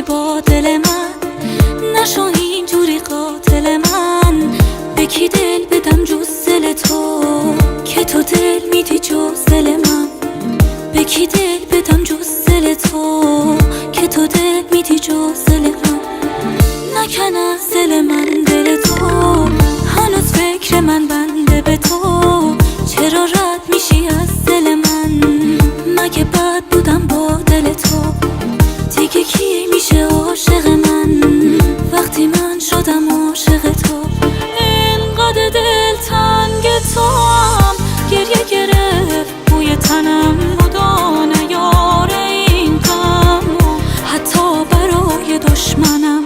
میشی با دل من، نشو اینجوری قاتل من. به کی دل بدم جز دل تو، که تو دل میدی جز دل من. به کی دل بدم جز دل تو، که تو دل میدی جز دل من. نکن از دل من دل تو، هنوز فکر من بنده به تو. چرا رد میشی از دل من، مگه بد بودم با دل تو؟ دیگه کی میشه عاشق من، وقتی من شدم عاشق تو؟ اینقدر دل تنگ تو هم، گریه گرفت بوی تنم بودا نیاره این غم. حتی برای دشمنم